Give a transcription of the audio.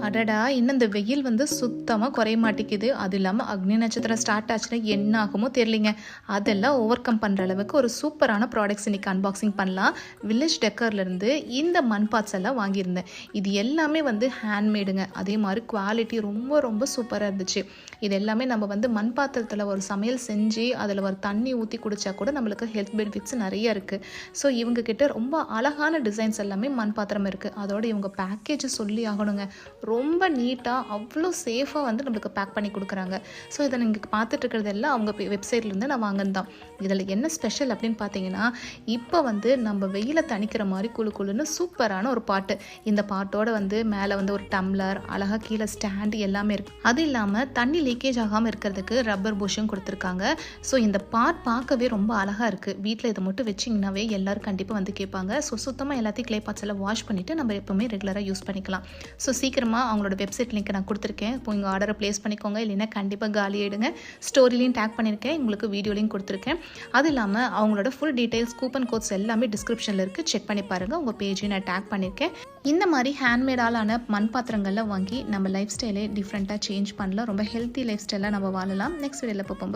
அடடா! இன்னும் இந்த வெயில் வந்து சுத்தமா குறைய மாட்டேங்குது. அது இல்லாம அக்னி நட்சத்திரம் ஸ்டார்ட் ஆச்சுன்னா என்ன ஆகுமோ தெரியலைங்க. அதெல்லாம் ஓவர் கம் பண்ற அளவுக்கு ஒரு சூப்பரான ப்ராடக்ட்ஸ் இன்னைக்கு அன்பாக்சிங் பண்ணலாம். வில்லேஜ் டெக்கர்லேருந்து இந்த மண் பாட்ஸ் எல்லாம் வாங்கியிருந்தேன். இது எல்லாமே வந்து ஹேண்ட்மேடுங்க. அதே மாதிரி குவாலிட்டி ரொம்ப ரொம்ப சூப்பராக இருந்துச்சு. இது எல்லாமே நம்ம வந்து மண் பாத்திரத்தில் ஒரு சமையல் செஞ்சு அதில் ஒரு தண்ணி ஊற்றி குடித்தா கூட நம்மளுக்கு ஹெல்த் பெனிஃபிட்ஸ் நிறைய இருக்குது. ஸோ இவங்க கிட்ட ரொம்ப அழகான டிசைன்ஸ் எல்லாமே மண் பாத்திரம் இருக்குது. அதோட இவங்க பேக்கேஜ் சொல்லி ஆகணுங்க. ரொம்ப நீட்டாக அவ்வளோ சேஃபாக வந்து நம்மளுக்கு பேக் பண்ணி கொடுக்குறாங்க. ஸோ இதை நீங்கள் பார்த்துட்டு இருக்கிறது எல்லாம் அவங்க வெப்சைட்லேருந்து நான் வாங்கினது தான். இதில் என்ன ஸ்பெஷல் அப்படின்னு பார்த்தீங்கன்னா, இப்போ வந்து நம்ம வெயிலை தணிக்கிற மாதிரி குழு குழுன்னு சூப்பரான ஒரு பாட்டு. இந்த பாட்டோட வந்து மேலே வந்து ஒரு டம்ளர், அழகாக கீழே ஸ்டாண்டு எல்லாமே இருக்குது. அது இல்லாமல் தண்ணி லீக்கேஜ் ஆகாமல் இருக்கிறதுக்கு ரப்பர் புஷ்ஷும் கொடுத்துருக்காங்க. ஸோ இந்த பாட் பார்க்கவே ரொம்ப அழகாக இருக்குது. வீட்டில் இதை மட்டும் வச்சிங்கனாவே எல்லோரும் கண்டிப்பாக வந்து கேட்பாங்க. ஸோ சுத்தமாக எல்லாத்தையும் க்ளே பாட்ஸ் எல்லாம் வாஷ் பண்ணிவிட்டு நம்ம எப்போவுமே ரெகுலராக யூஸ் பண்ணிக்கலாம். ஸோ சீக்கிரமாக அவங்களோட வெப்சைட் லிங்க் நான் கொடுத்துருக்கேன். இப்போ உங்கள் ஆர்டரை ப்ளேஸ் பண்ணிக்கோங்க. இல்லைன்னா கண்டிப்பாக காலி ஆகிடுங்க. ஸ்டோரிலையும் டேக் பண்ணியிருக்கேன், உங்களுக்கு வீடியோலையும் கொடுத்துருக்கேன். அது இல்லாமல் அவங்களோட ஃபுல் டீட்டெயில்ஸ், கூப்பன் கோட்ஸ் எல்லாமே டிஸ்கிரிப்ஷனில் இருக்குது. செக் பண்ணி பாருங்கள். உங்கள் பேஜையும் நான் டேக் பண்ணியிருக்கேன். இந்த மாதிரி ஹேண்ட்மேடாலான மண் பாத்திரங்கள்லாம் வாங்கி நம்ம லைஃப் ஸ்டைலே டிஃப்ரெண்ட்டாக சேஞ்ச் பண்ணலாம். ரொம்ப ஹெல்த்தி லைஃப் ஸ்டைலாக நம்ம வாழலாம். நெக்ஸ்ட் வீடியோவில் பார்ப்போம்.